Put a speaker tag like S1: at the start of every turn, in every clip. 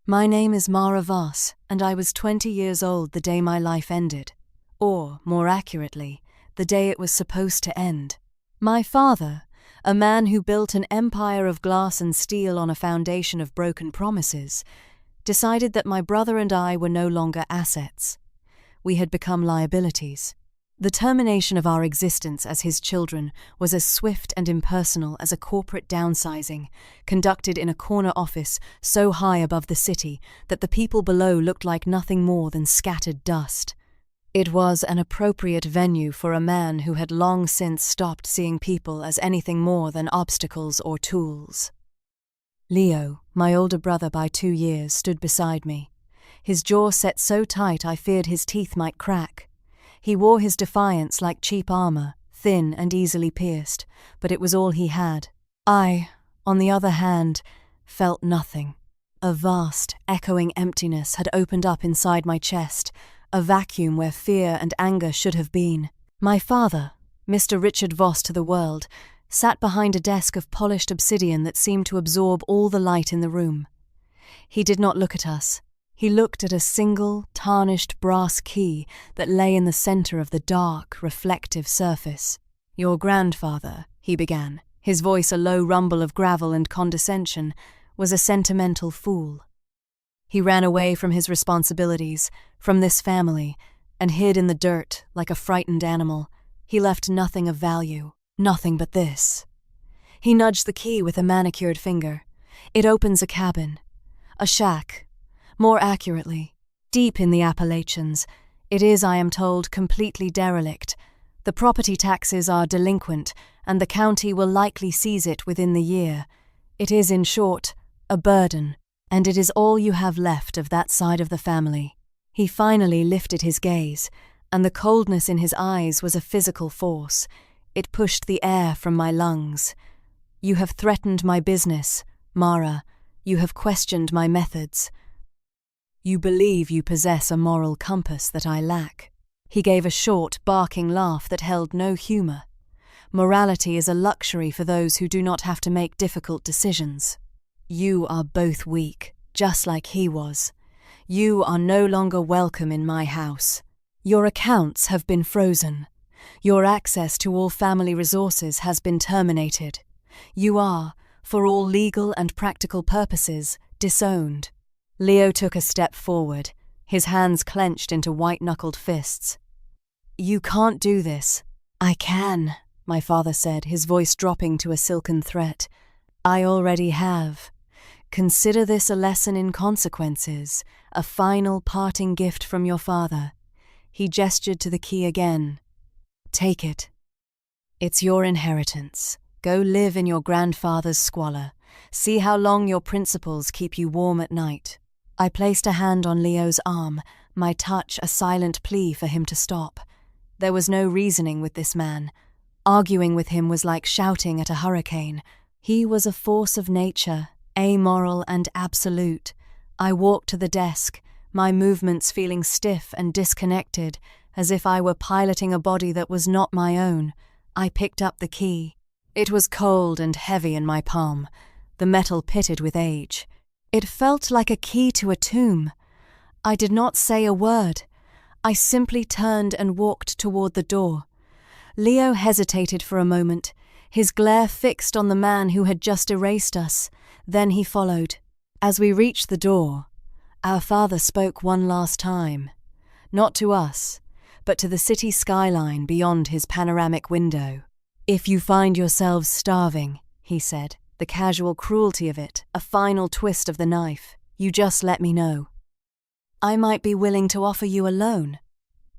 S1: My name is Mara Voss, and I was 20 years old the day my life ended. Or, more accurately, the day it was supposed to end. My father, a man who built an empire of glass and steel on a foundation of broken promises, decided that my brother and I were no longer assets. We had become liabilities. The termination of our existence as his children was as swift and impersonal as a corporate downsizing, conducted in a corner office so high above the city that the people below looked like nothing more than scattered dust. It was an appropriate venue for a man who had long since stopped seeing people as anything more than obstacles or tools. Leo, my older brother by 2 years, stood beside me. His jaw set so tight I feared his teeth might crack. He wore his defiance like cheap armor, thin and easily pierced, but it was all he had. I, on the other hand, felt nothing. A vast, echoing emptiness had opened up inside my chest, a vacuum where fear and anger should have been. My father, Mr. Richard Voss to the world, sat behind a desk of polished obsidian that seemed to absorb all the light in the room. He did not look at us. He looked at a single, tarnished brass key that lay in the center of the dark, reflective surface. "Your grandfather," he began, his voice a low rumble of gravel and condescension, "was a sentimental fool. He ran away from his responsibilities, from this family, and hid in the dirt like a frightened animal. He left nothing of value, nothing but this." He nudged the key with a manicured finger. "It opens a cabin, a shack. More accurately, deep in the Appalachians. It is, I am told, completely derelict. The property taxes are delinquent, and the county will likely seize it within the year. It is, in short, a burden, and it is all you have left of that side of the family." He finally lifted his gaze, and the coldness in his eyes was a physical force. It pushed the air from my lungs. "You have threatened my business, Mara. You have questioned my methods. You believe you possess a moral compass that I lack." He gave a short, barking laugh that held no humor. "Morality is a luxury for those who do not have to make difficult decisions. You are both weak, just like he was. You are no longer welcome in my house. Your accounts have been frozen. Your access to all family resources has been terminated. You are, for all legal and practical purposes, disowned." Leo took a step forward, his hands clenched into white-knuckled fists. "You can't do this." "I can," my father said, his voice dropping to a silken threat. "I already have. Consider this a lesson in consequences, a final parting gift from your father." He gestured to the key again. "Take it. It's your inheritance. Go live in your grandfather's squalor. See how long your principles keep you warm at night." I placed a hand on Leo's arm, my touch a silent plea for him to stop. There was no reasoning with this man. Arguing with him was like shouting at a hurricane. He was a force of nature, amoral and absolute. I walked to the desk, my movements feeling stiff and disconnected, as if I were piloting a body that was not my own. I picked up the key. It was cold and heavy in my palm, the metal pitted with age. It felt like a key to a tomb. I did not say a word. I simply turned and walked toward the door. Leo hesitated for a moment, his glare fixed on the man who had just erased us. Then he followed. As we reached the door, our father spoke one last time. Not to us, but to the city skyline beyond his panoramic window. "If you find yourselves starving," he said, the casual cruelty of it, a final twist of the knife, "you just let me know. I might be willing to offer you a loan.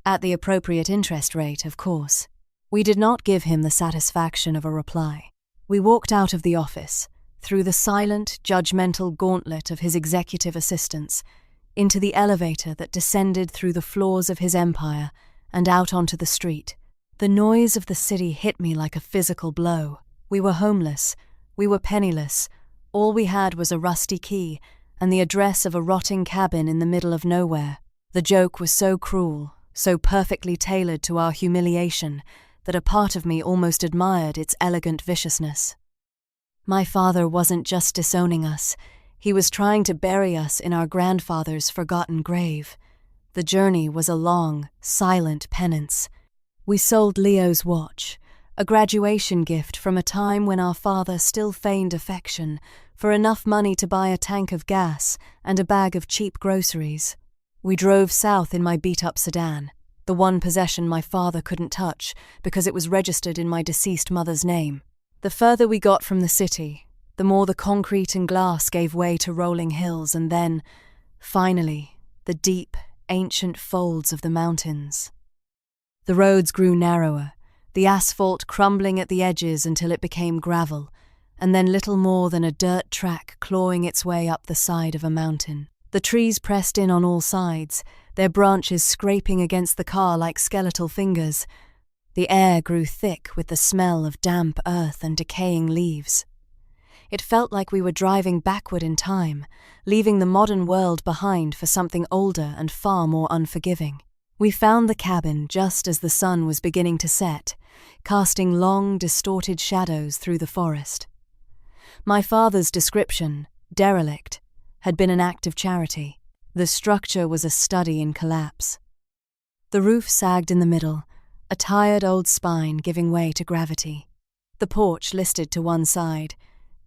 S1: At the appropriate interest rate, of course." We did not give him the satisfaction of a reply. We walked out of the office, through the silent, judgmental gauntlet of his executive assistants, into the elevator that descended through the floors of his empire and out onto the street. The noise of the city hit me like a physical blow. We were homeless. We were penniless. All we had was a rusty key and the address of a rotting cabin in the middle of nowhere. The joke was so cruel, so perfectly tailored to our humiliation, that a part of me almost admired its elegant viciousness. My father wasn't just disowning us, He was trying to bury us in our grandfather's forgotten grave. The journey was a long, silent penance. We sold Leo's watch, a graduation gift from a time when our father still feigned affection, for enough money to buy a tank of gas and a bag of cheap groceries. We drove south in my beat-up sedan, the one possession my father couldn't touch because it was registered in my deceased mother's name. The further we got from the city, the more the concrete and glass gave way to rolling hills and then, finally, the deep, ancient folds of the mountains. The roads grew narrower, the asphalt crumbling at the edges until it became gravel, and then little more than a dirt track clawing its way up the side of a mountain. The trees pressed in on all sides, their branches scraping against the car like skeletal fingers. The air grew thick with the smell of damp earth and decaying leaves. It felt like we were driving backward in time, leaving the modern world behind for something older and far more unforgiving. We found the cabin just as the sun was beginning to set, casting long, distorted shadows through the forest. My father's description, derelict, had been an act of charity. The structure was a study in collapse. The roof sagged in the middle, a tired old spine giving way to gravity. The porch listed to one side,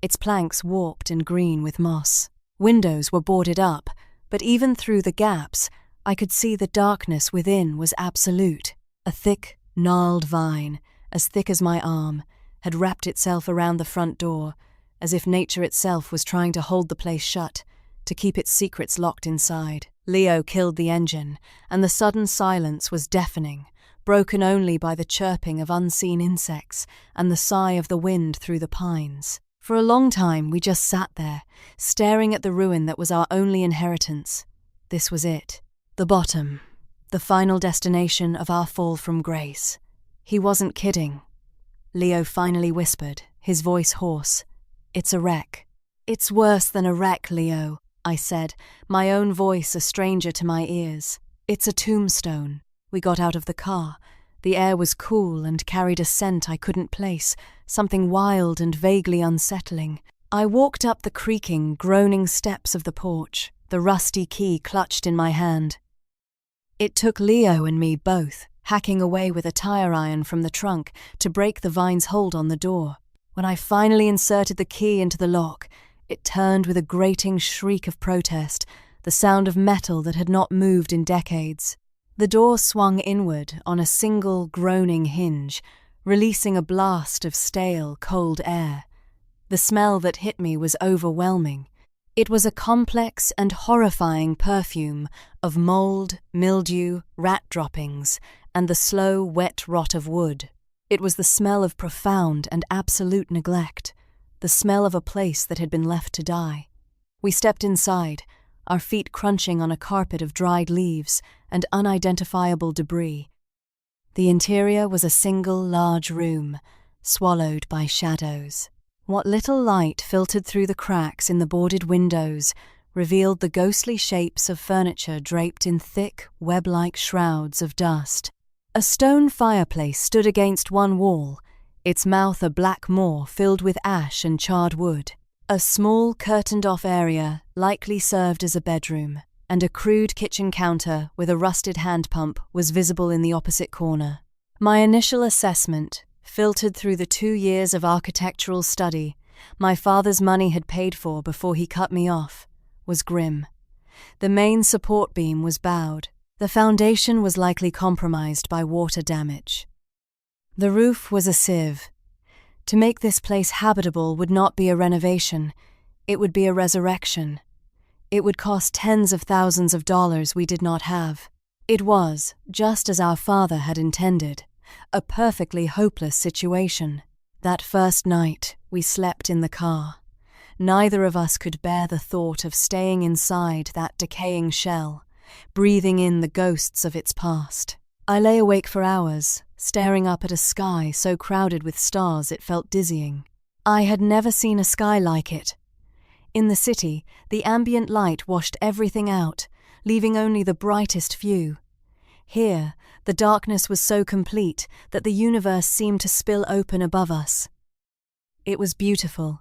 S1: its planks warped and green with moss. Windows were boarded up, but even through the gaps, I could see the darkness within was absolute. A thick, gnarled vine, as thick as my arm, had wrapped itself around the front door, as if nature itself was trying to hold the place shut, to keep its secrets locked inside. Leo killed the engine, and the sudden silence was deafening, broken only by the chirping of unseen insects and the sigh of the wind through the pines. For a long time we just sat there, staring at the ruin that was our only inheritance. This was it. The bottom. The final destination of our fall from grace. He wasn't kidding. Leo finally whispered, his voice hoarse. "It's a wreck." "It's worse than a wreck, Leo," I said, my own voice a stranger to my ears. "It's a tombstone." We got out of the car. The air was cool and carried a scent I couldn't place, something wild and vaguely unsettling. I walked up the creaking, groaning steps of the porch, the rusty key clutched in my hand. It took Leo and me both, hacking away with a tire iron from the trunk to break the vine's hold on the door. When I finally inserted the key into the lock, it turned with a grating shriek of protest, the sound of metal that had not moved in decades. The door swung inward on a single groaning hinge, releasing a blast of stale, cold air. The smell that hit me was overwhelming. It was a complex and horrifying perfume of mold, mildew, rat droppings, and the slow, wet rot of wood. It was the smell of profound and absolute neglect, the smell of a place that had been left to die. We stepped inside, our feet crunching on a carpet of dried leaves and unidentifiable debris. The interior was a single large room, swallowed by shadows. What little light filtered through the cracks in the boarded windows revealed the ghostly shapes of furniture draped in thick, web-like shrouds of dust. A stone fireplace stood against one wall, its mouth a black maw filled with ash and charred wood. A small, curtained-off area likely served as a bedroom, and a crude kitchen counter with a rusted hand pump was visible in the opposite corner. My initial assessment, filtered through the 2 years of architectural study my father's money had paid for before he cut me off, was grim. The main support beam was bowed. The foundation was likely compromised by water damage. The roof was a sieve. To make this place habitable would not be a renovation, it would be a resurrection. It would cost tens of thousands of dollars we did not have. It was, just as our father had intended, a perfectly hopeless situation. That first night, we slept in the car. Neither of us could bear the thought of staying inside that decaying shell, breathing in the ghosts of its past. I lay awake for hours, staring up at a sky so crowded with stars it felt dizzying. I had never seen a sky like it. In the city, the ambient light washed everything out, leaving only the brightest few. Here, the darkness was so complete that the universe seemed to spill open above us. It was beautiful,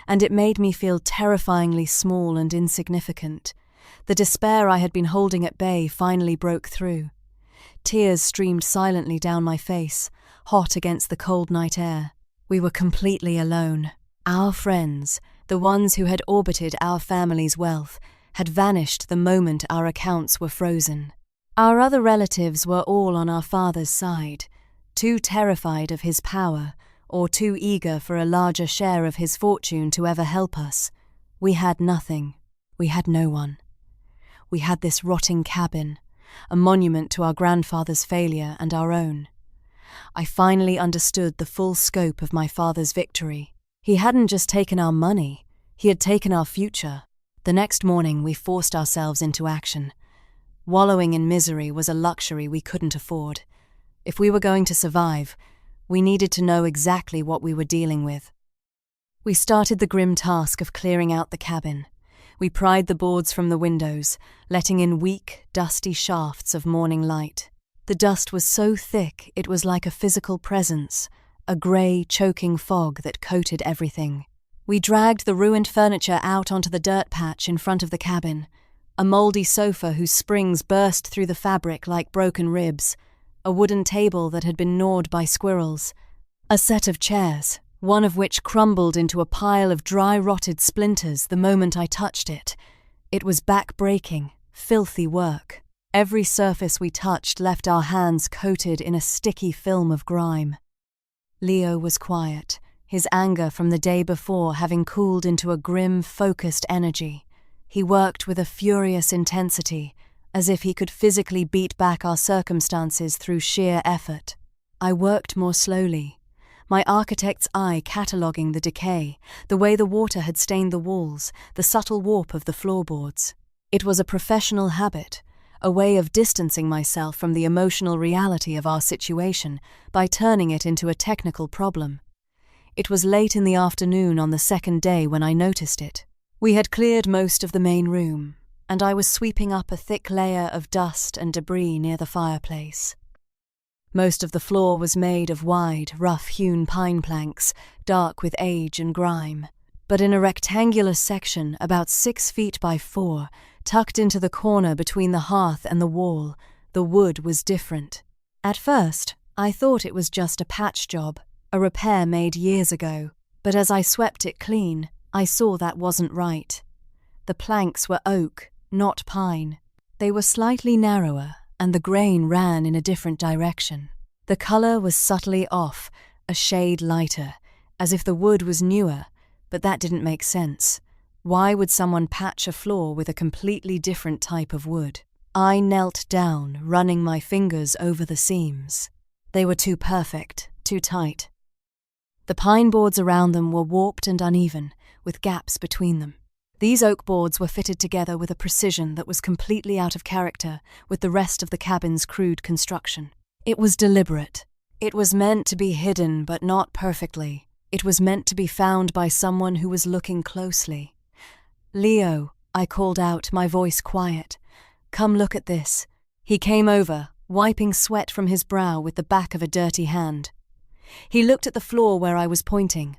S1: and it made me feel terrifyingly small and insignificant. The despair I had been holding at bay finally broke through. Tears streamed silently down my face, hot against the cold night air. We were completely alone. Our friends, the ones who had orbited our family's wealth, had vanished the moment our accounts were frozen. Our other relatives were all on our father's side, too terrified of his power or too eager for a larger share of his fortune to ever help us. We had nothing. We had no one. We had this rotting cabin, a monument to our grandfather's failure and our own. I finally understood the full scope of my father's victory. He hadn't just taken our money, he had taken our future. The next morning we forced ourselves into action. Wallowing in misery was a luxury we couldn't afford. If we were going to survive, we needed to know exactly what we were dealing with. We started the grim task of clearing out the cabin. We pried the boards from the windows, letting in weak, dusty shafts of morning light. The dust was so thick it was like a physical presence, a grey, choking fog that coated everything. We dragged the ruined furniture out onto the dirt patch in front of the cabin, a mouldy sofa whose springs burst through the fabric like broken ribs, a wooden table that had been gnawed by squirrels, a set of chairs, one of which crumbled into a pile of dry-rotted splinters the moment I touched it. It was back-breaking, filthy work. Every surface we touched left our hands coated in a sticky film of grime. Leo was quiet, his anger from the day before having cooled into a grim, focused energy. He worked with a furious intensity, as if he could physically beat back our circumstances through sheer effort. I worked more slowly, my architect's eye cataloguing the decay, the way the water had stained the walls, the subtle warp of the floorboards. It was a professional habit, a way of distancing myself from the emotional reality of our situation by turning it into a technical problem. It was late in the afternoon on the second day when I noticed it. We had cleared most of the main room, and I was sweeping up a thick layer of dust and debris near the fireplace. Most of the floor was made of wide, rough-hewn pine planks, dark with age and grime. But in a rectangular section about 6 feet by 4, tucked into the corner between the hearth and the wall, the wood was different. At first, I thought it was just a patch job, a repair made years ago, but as I swept it clean, I saw that wasn't right. The planks were oak, not pine. They were slightly narrower, and the grain ran in a different direction. The colour was subtly off, a shade lighter, as if the wood was newer, but that didn't make sense. Why would someone patch a floor with a completely different type of wood? I knelt down, running my fingers over the seams. They were too perfect, too tight. The pine boards around them were warped and uneven, with gaps between them. These oak boards were fitted together with a precision that was completely out of character with the rest of the cabin's crude construction. It was deliberate. It was meant to be hidden, but not perfectly. It was meant to be found by someone who was looking closely. "Leo," I called out, my voice quiet. "Come look at this." He came over, wiping sweat from his brow with the back of a dirty hand. He looked at the floor where I was pointing.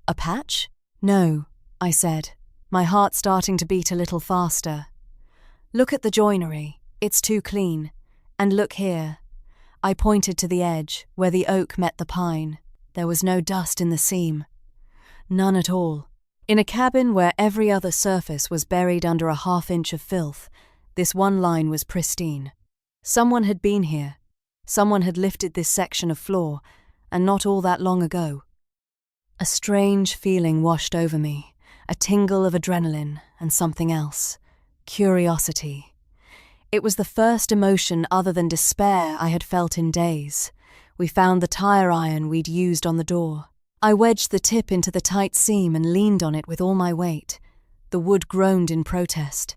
S1: "A patch?" "No," I said, my heart starting to beat a little faster. "Look at the joinery. It's too clean. And look here." I pointed to the edge, where the oak met the pine. There was no dust in the seam. None at all. In a cabin where every other surface was buried under a half-inch of filth, this one line was pristine. Someone had been here. Someone had lifted this section of floor, and not all that long ago. A strange feeling washed over me, a tingle of adrenaline and something else. Curiosity. It was the first emotion other than despair I had felt in days. We found the tire iron we'd used on the door. I wedged the tip into the tight seam and leaned on it with all my weight. The wood groaned in protest.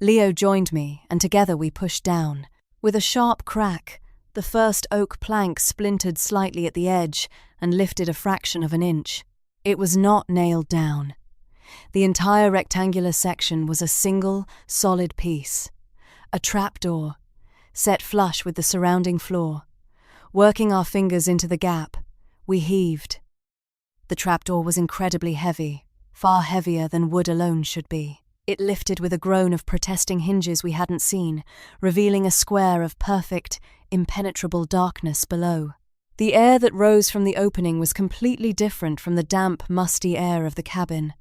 S1: Leo joined me, and together we pushed down. With a sharp crack, the first oak plank splintered slightly at the edge and lifted a fraction of an inch. It was not nailed down. The entire rectangular section was a single, solid piece. A trapdoor, set flush with the surrounding floor. Working our fingers into the gap, we heaved. The trapdoor was incredibly heavy, far heavier than wood alone should be. It lifted with a groan of protesting hinges we hadn't seen, revealing a square of perfect, impenetrable darkness below. The air that rose from the opening was completely different from the damp, musty air of the cabin.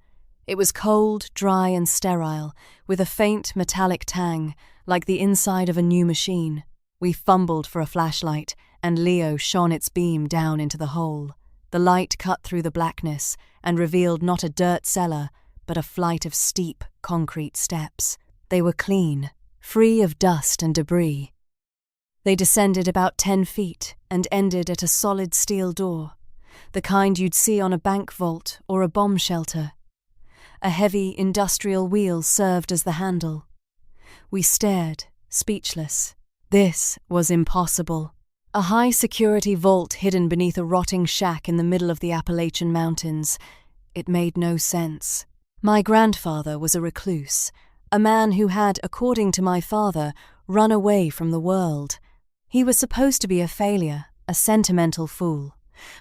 S1: It was cold, dry, and sterile, with a faint metallic tang, like the inside of a new machine. We fumbled for a flashlight, and Leo shone its beam down into the hole. The light cut through the blackness and revealed not a dirt cellar, but a flight of steep, concrete steps. They were clean, free of dust and debris. They descended about 10 feet and ended at a solid steel door, the kind you'd see on a bank vault or a bomb shelter. A heavy industrial wheel served as the handle. We stared, speechless. This was impossible. A high-security vault hidden beneath a rotting shack in the middle of the Appalachian Mountains. It made no sense. My grandfather was a recluse, a man who had, according to my father, run away from the world. He was supposed to be a failure, a sentimental fool.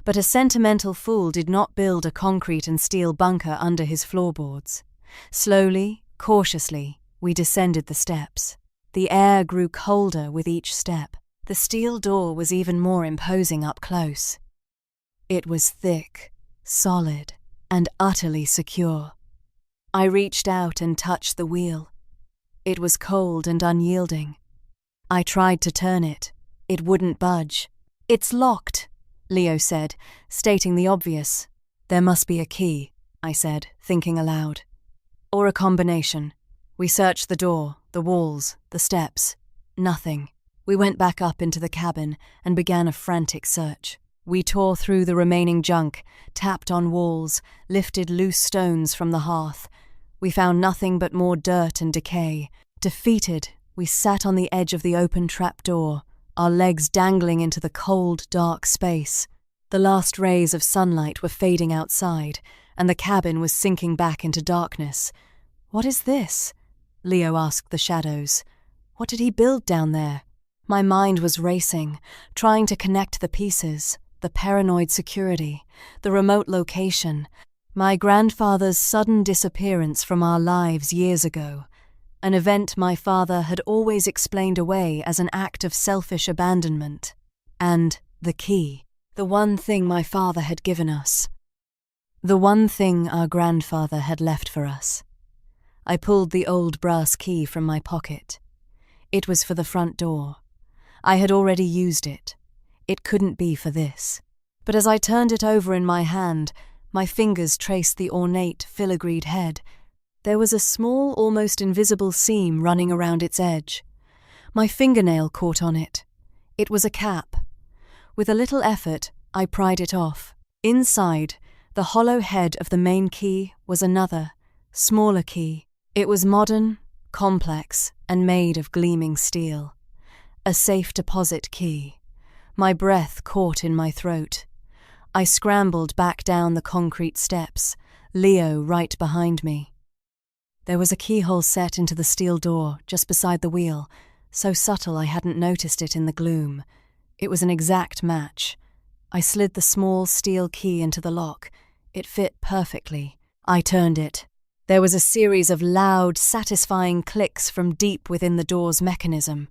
S1: But a sentimental fool did not build a concrete and steel bunker under his floorboards. Slowly, cautiously, we descended the steps. The air grew colder with each step. The steel door was even more imposing up close. It was thick, solid, and utterly secure. I reached out and touched the wheel. It was cold and unyielding. I tried to turn it. It wouldn't budge. "It's locked," Leo said, stating the obvious. "There must be a key," I said, thinking aloud. "Or a combination." We searched the door, the walls, the steps. Nothing. We went back up into the cabin and began a frantic search. We tore through the remaining junk, tapped on walls, lifted loose stones from the hearth. We found nothing but more dirt and decay. Defeated, we sat on the edge of the open trapdoor, our legs dangling into the cold, dark space. The last rays of sunlight were fading outside, and the cabin was sinking back into darkness. "What is this?" Leo asked the shadows. "What did he build down there?" My mind was racing, trying to connect the pieces, the paranoid security, the remote location, my grandfather's sudden disappearance from our lives years ago, an event my father had always explained away as an act of selfish abandonment, and the key, the one thing my father had given us, the one thing our grandfather had left for us. I pulled the old brass key from my pocket. It was for the front door. I had already used it. It couldn't be for this. But as I turned it over in my hand, my fingers traced the ornate, filigreed head. There was a small, almost invisible seam running around its edge. My fingernail caught on it. It was a cap. With a little effort, I pried it off. Inside, the hollow head of the main key was another, smaller key. It was modern, complex, and made of gleaming steel. A safe deposit key. My breath caught in my throat. I scrambled back down the concrete steps, Leo right behind me. There was a keyhole set into the steel door just beside the wheel, so subtle I hadn't noticed it in the gloom. It was an exact match. I slid the small steel key into the lock. It fit perfectly. I turned it. There was a series of loud, satisfying clicks from deep within the door's mechanism.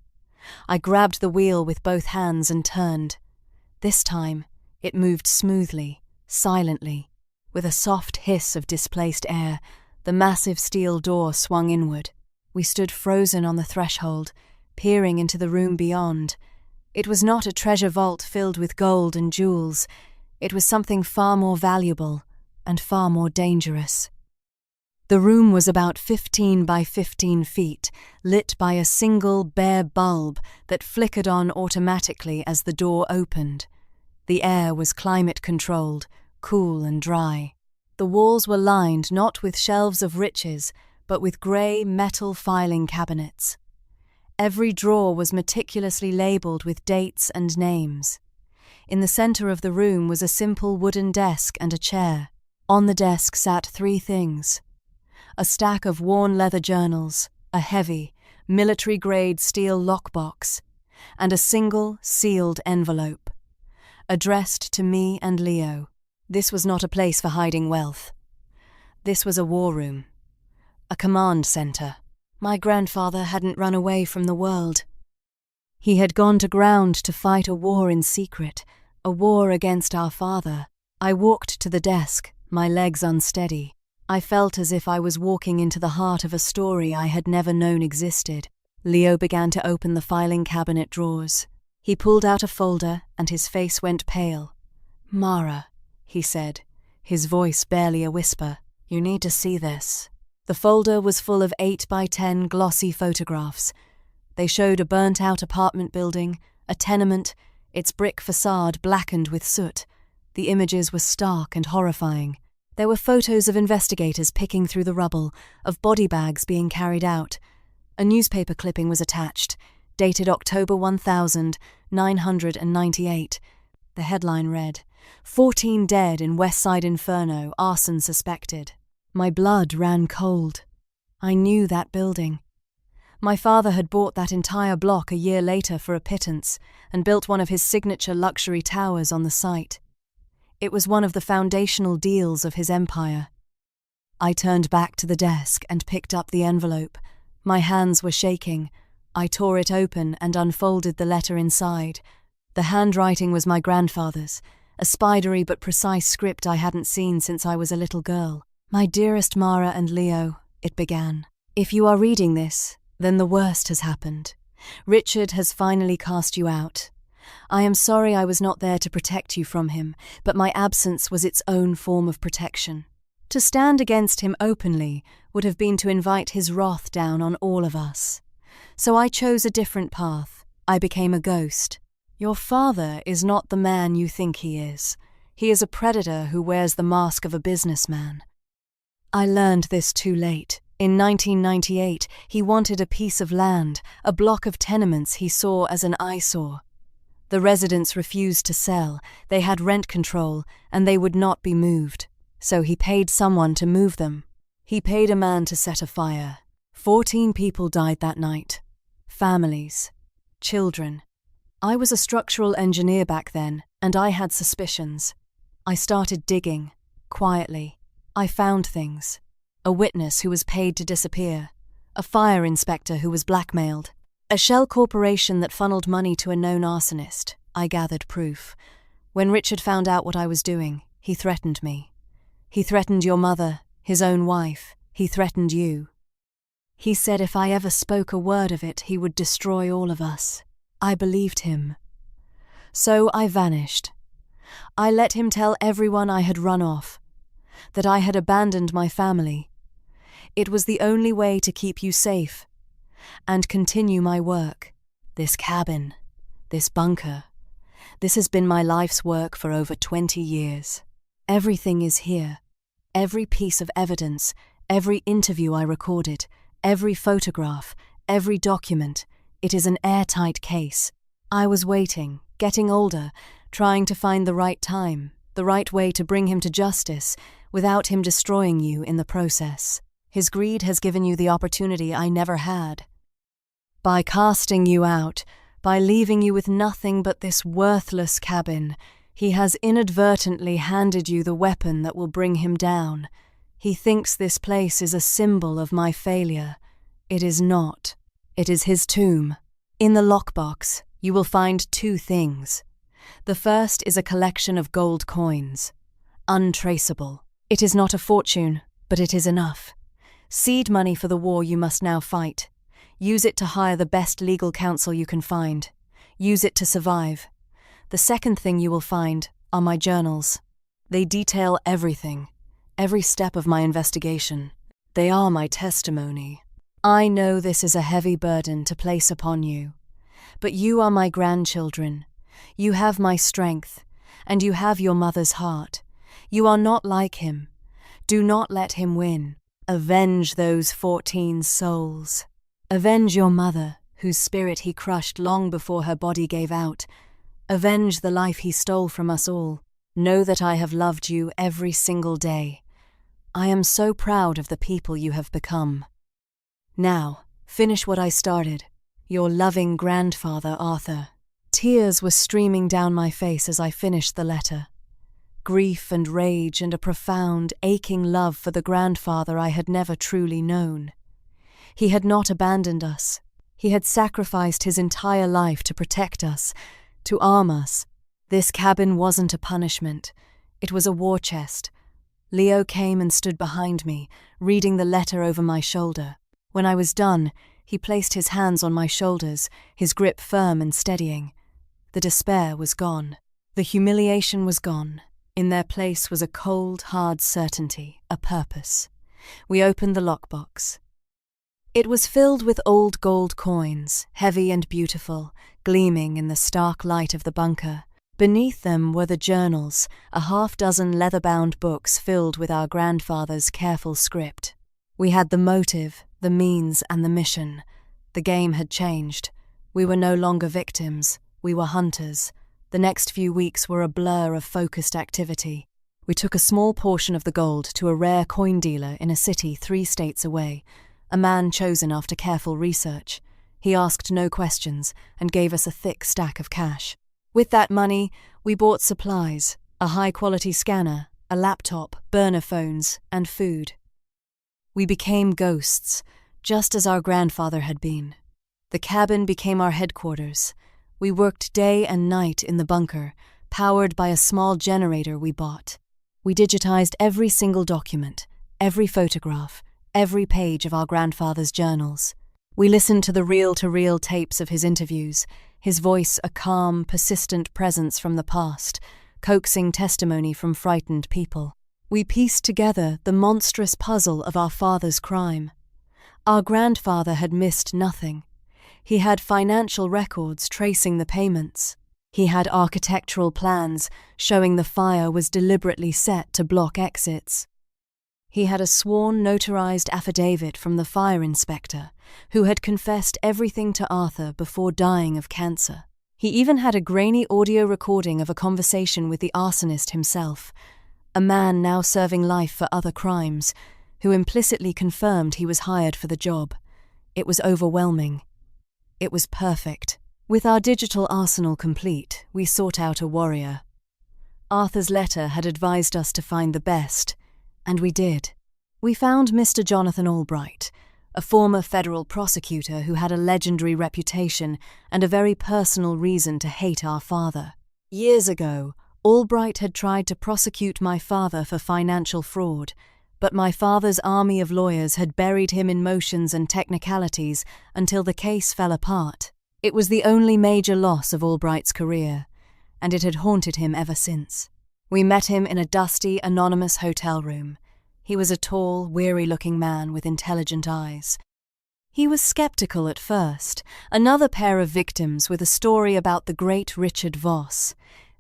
S1: I grabbed the wheel with both hands and turned. This time, it moved smoothly, silently. With a soft hiss of displaced air, the massive steel door swung inward. We stood frozen on the threshold, peering into the room beyond. It was not a treasure vault filled with gold and jewels. It was something far more valuable and far more dangerous. The room was about 15 by 15 feet, lit by a single bare bulb that flickered on automatically as the door opened. The air was climate-controlled, cool and dry. The walls were lined not with shelves of riches, but with grey metal filing cabinets. Every drawer was meticulously labelled with dates and names. In the centre of the room was a simple wooden desk and a chair. On the desk sat 3 things: a stack of worn leather journals, a heavy, military-grade steel lockbox, and a single, sealed envelope, addressed to me and Leo. This was not a place for hiding wealth. This was a war room, a command center. My grandfather hadn't run away from the world. He had gone to ground to fight a war in secret, a war against our father. I walked to the desk, my legs unsteady. I felt as if I was walking into the heart of a story I had never known existed. Leo began to open the filing cabinet drawers. He pulled out a folder and his face went pale. "Mara," he said, his voice barely a whisper, "you need to see this." The folder was full of 8 by 10 glossy photographs. They showed a burnt-out apartment building, a tenement, its brick facade blackened with soot. The images were stark and horrifying. There were photos of investigators picking through the rubble, of body bags being carried out. A newspaper clipping was attached, dated October 1998. The headline read, "14 dead in West Side Inferno, arson suspected." My blood ran cold. I knew that building. My father had bought that entire block a year later for a pittance and built one of his signature luxury towers on the site. It was one of the foundational deals of his empire. I turned back to the desk and picked up the envelope. My hands were shaking. I tore it open and unfolded the letter inside. The handwriting was my grandfather's, a spidery but precise script I hadn't seen since I was a little girl. "My dearest Mara and Leo," it began. "If you are reading this, then the worst has happened. Richard has finally cast you out. I am sorry I was not there to protect you from him, but my absence was its own form of protection. To stand against him openly would have been to invite his wrath down on all of us. So I chose a different path. I became a ghost. Your father is not the man you think he is. He is a predator who wears the mask of a businessman. I learned this too late. In 1998, he wanted a piece of land, a block of tenements he saw as an eyesore. The residents refused to sell, they had rent control, and they would not be moved. So he paid someone to move them. He paid a man to set a fire. 14 people died that night. Families. Children. I was a structural engineer back then, and I had suspicions. I started digging, quietly. I found things. A witness who was paid to disappear. A fire inspector who was blackmailed. A shell corporation that funneled money to a known arsonist. I gathered proof. When Richard found out what I was doing, he threatened me. He threatened your mother, his own wife. He threatened you. He said if I ever spoke a word of it, he would destroy all of us. I believed him. So I vanished. I let him tell everyone I had run off, that I had abandoned my family. It was the only way to keep you safe and continue my work. This cabin, this bunker, this has been my life's work for over 20 years. Everything is here. Every piece of evidence, every interview I recorded, every photograph, every document. It is an airtight case. I was waiting, getting older, trying to find the right time, the right way to bring him to justice, without him destroying you in the process. His greed has given you the opportunity I never had. By casting you out, by leaving you with nothing but this worthless cabin, he has inadvertently handed you the weapon that will bring him down. He thinks this place is a symbol of my failure. It is not. It is his tomb. In the lockbox, you will find 2 things. The first is a collection of gold coins. Untraceable. It is not a fortune, but it is enough. Seed money for the war you must now fight. Use it to hire the best legal counsel you can find. Use it to survive. The second thing you will find are my journals. They detail everything, every step of my investigation. They are my testimony. I know this is a heavy burden to place upon you, but you are my grandchildren. You have my strength, and you have your mother's heart. You are not like him. Do not let him win. Avenge those 14 souls. Avenge your mother, whose spirit he crushed long before her body gave out. Avenge the life he stole from us all. Know that I have loved you every single day. I am so proud of the people you have become. Now, finish what I started. Your loving grandfather, Arthur. Tears were streaming down my face as I finished the letter. grief and rage and a profound, aching love for the grandfather I had never truly known. He had not abandoned us. He had sacrificed his entire life to protect us, to arm us. This cabin wasn't a punishment. It was a war chest. Leo came and stood behind me, reading the letter over my shoulder. When I was done, he placed his hands on my shoulders, his grip firm and steadying. The despair was gone. The humiliation was gone. In their place was a cold, hard certainty, a purpose. We opened the lockbox. It was filled with old gold coins, heavy and beautiful, gleaming in the stark light of the bunker. Beneath them were the journals, a half-dozen leather-bound books filled with our grandfather's careful script. We had the motive, the means, and the mission. The game had changed. We were no longer victims. We were hunters. The next few weeks were a blur of focused activity. We took a small portion of the gold to a rare coin dealer in a city 3 states away, a man chosen after careful research. He asked no questions and gave us a thick stack of cash. With that money, we bought supplies, a high-quality scanner, a laptop, burner phones, and food. We became ghosts, just as our grandfather had been. The cabin became our headquarters. We worked day and night in the bunker, powered by a small generator we bought. We digitized every single document, every photograph, every page of our grandfather's journals. We listened to the reel-to-reel tapes of his interviews, his voice a calm, persistent presence from the past, coaxing testimony from frightened people. We pieced together the monstrous puzzle of our father's crime. Our grandfather had missed nothing. He had financial records tracing the payments. He had architectural plans showing the fire was deliberately set to block exits. He had a sworn notarized affidavit from the fire inspector, who had confessed everything to Arthur before dying of cancer. He even had a grainy audio recording of a conversation with the arsonist himself, a man now serving life for other crimes, who implicitly confirmed he was hired for the job. It was overwhelming. It was perfect. With our digital arsenal complete, we sought out a warrior. Arthur's letter had advised us to find the best, and we did. We found Mr. Jonathan Albright, a former federal prosecutor who had a legendary reputation and a very personal reason to hate our father. Years ago, Albright had tried to prosecute my father for financial fraud, but my father's army of lawyers had buried him in motions and technicalities until the case fell apart. It was the only major loss of Albright's career, and it had haunted him ever since. We met him in a dusty, anonymous hotel room. He was a tall, weary-looking man with intelligent eyes. He was skeptical at first, another pair of victims with a story about the great Richard Voss.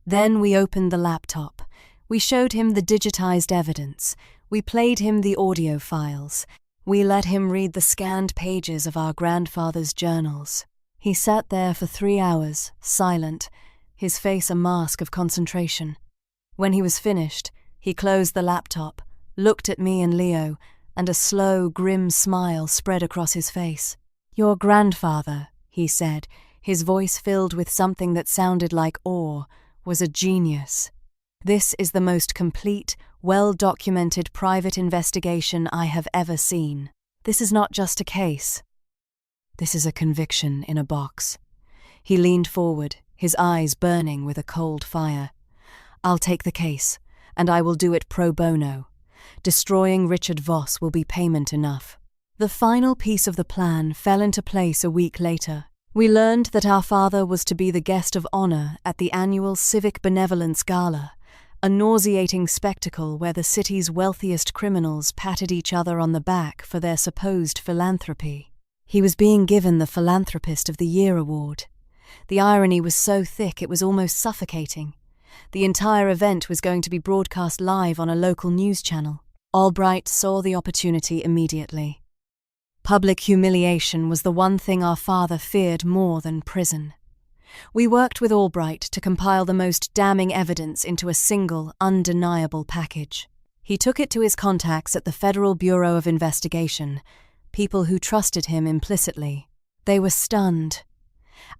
S1: Then we opened the laptop. We showed him the digitized evidence. We played him the audio files. We let him read the scanned pages of our grandfather's journals. He sat there for 3 hours, silent, his face a mask of concentration. When he was finished, he closed the laptop, looked at me and Leo, and a slow, grim smile spread across his face. "Your grandfather," he said, his voice filled with something that sounded like awe, "was a genius. This is the most complete, well-documented private investigation I have ever seen. This is not just a case. This is a conviction in a box." He leaned forward, his eyes burning with a cold fire. "I'll take the case, and I will do it pro bono. Destroying Richard Voss will be payment enough." The final piece of the plan fell into place a week later. We learned that our father was to be the guest of honor at the annual Civic Benevolence Gala, a nauseating spectacle where the city's wealthiest criminals patted each other on the back for their supposed philanthropy. He was being given the Philanthropist of the Year award. The irony was so thick it was almost suffocating. The entire event was going to be broadcast live on a local news channel. Albright saw the opportunity immediately. Public humiliation was the one thing our father feared more than prison. We worked with Albright to compile the most damning evidence into a single, undeniable package. He took it to his contacts at the Federal Bureau of Investigation, people who trusted him implicitly. They were stunned.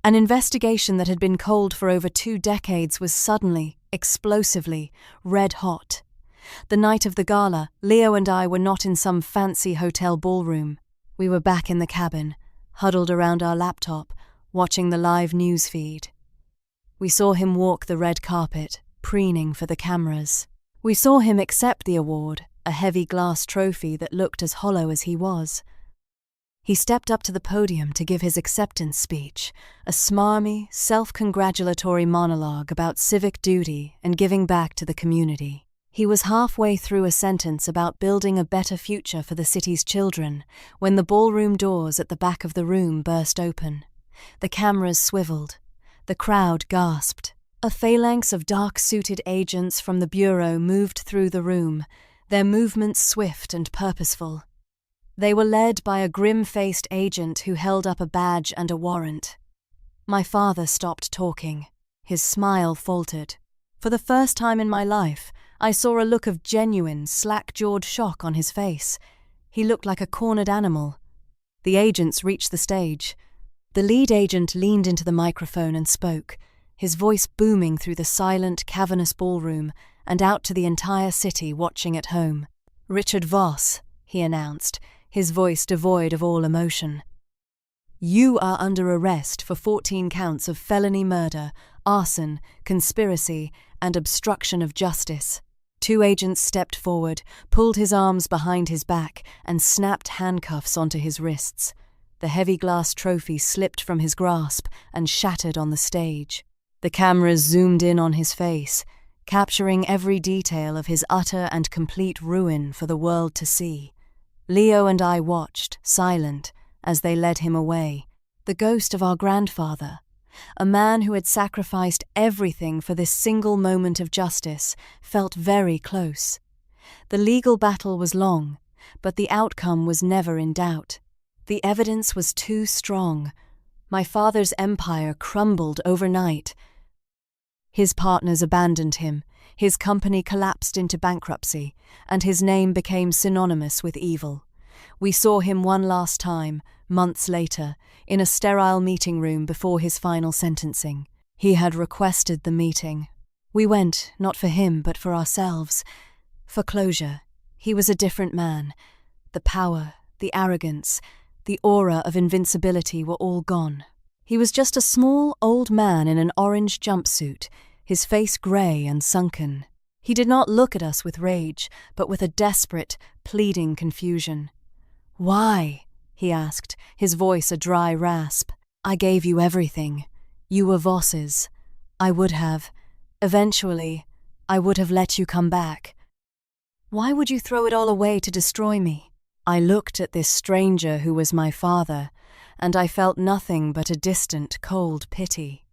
S1: An investigation that had been cold for over 2 decades was suddenly, explosively, red-hot. The night of the gala, Leo and I were not in some fancy hotel ballroom. We were back in the cabin, huddled around our laptop, watching the live news feed. We saw him walk the red carpet, preening for the cameras. We saw him accept the award, a heavy glass trophy that looked as hollow as he was. He stepped up to the podium to give his acceptance speech, a smarmy, self-congratulatory monologue about civic duty and giving back to the community. He was halfway through a sentence about building a better future for the city's children when the ballroom doors at the back of the room burst open. The cameras swiveled. The crowd gasped. A phalanx of dark-suited agents from the bureau moved through the room, their movements swift and purposeful. They were led by a grim-faced agent who held up a badge and a warrant. My father stopped talking. His smile faltered. For the first time in my life, I saw a look of genuine, slack-jawed shock on his face. He looked like a cornered animal. The agents reached the stage. The lead agent leaned into the microphone and spoke, his voice booming through the silent, cavernous ballroom and out to the entire city watching at home. "Richard Voss," he announced, his voice devoid of all emotion. "You are under arrest for 14 counts of felony murder, arson, conspiracy, and obstruction of justice." 2 agents stepped forward, pulled his arms behind his back, and snapped handcuffs onto his wrists. The heavy glass trophy slipped from his grasp and shattered on the stage. The cameras zoomed in on his face, capturing every detail of his utter and complete ruin for the world to see. Leo and I watched, silent, as they led him away. The ghost of our grandfather, a man who had sacrificed everything for this single moment of justice, felt very close. The legal battle was long, but the outcome was never in doubt. The evidence was too strong. My father's empire crumbled overnight. His partners abandoned him, his company collapsed into bankruptcy, and his name became synonymous with evil. We saw him one last time, months later, in a sterile meeting room before his final sentencing. He had requested the meeting. We went, not for him, but for ourselves. For closure. He was a different man. The power, the arrogance, the aura of invincibility were all gone. He was just a small, old man in an orange jumpsuit, his face grey and sunken. He did not look at us with rage, but with a desperate, pleading confusion. "Why?" he asked, his voice a dry rasp. "I gave you everything. You were Voss's. I would have. Eventually, I would have let you come back. Why would you throw it all away to destroy me?" I looked at this stranger who was my father, and I felt nothing but a distant, cold pity.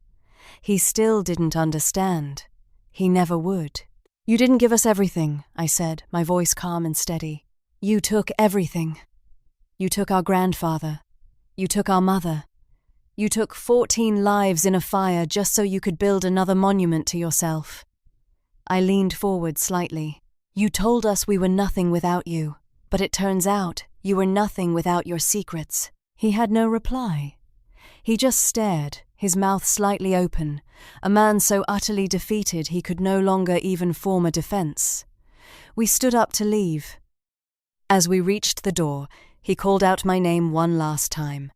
S1: He still didn't understand. He never would. "You didn't give us everything," I said, my voice calm and steady. "You took everything. You took our grandfather. You took our mother. You took 14 lives in a fire just so you could build another monument to yourself." I leaned forward slightly. "You told us we were nothing without you, but it turns out you were nothing without your secrets." He had no reply. He just stared, his mouth slightly open, a man so utterly defeated he could no longer even form a defense. We stood up to leave. As we reached the door, he called out my name one last time.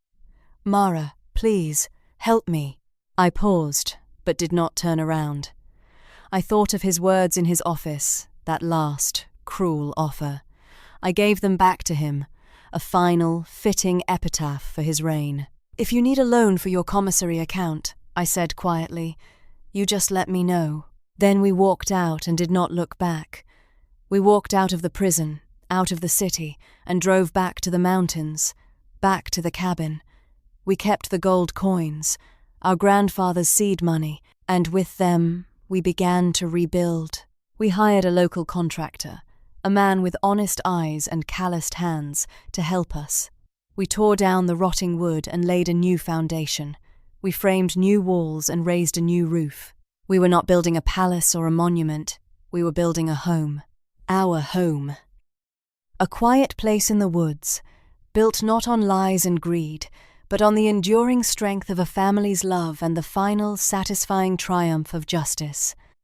S1: "Mara, please, help me." I paused, but did not turn around. I thought of his words in his office, that last, cruel offer. I gave them back to him, a final, fitting epitaph for his reign. "If you need a loan for your commissary account," I said quietly, "you just let me know." Then we walked out and did not look back. We walked out of the prison, out of the city, and drove back to the mountains, back to the cabin. We kept the gold coins, our grandfather's seed money, and with them we began to rebuild. We hired a local contractor, a man with honest eyes and calloused hands, to help us. We tore down the rotting wood and laid a new foundation. We framed new walls and raised a new roof. We were not building a palace or a monument. We were building a home. Our home. A quiet place in the woods, built not on lies and greed, but on the enduring strength of a family's love and the final, satisfying triumph of justice.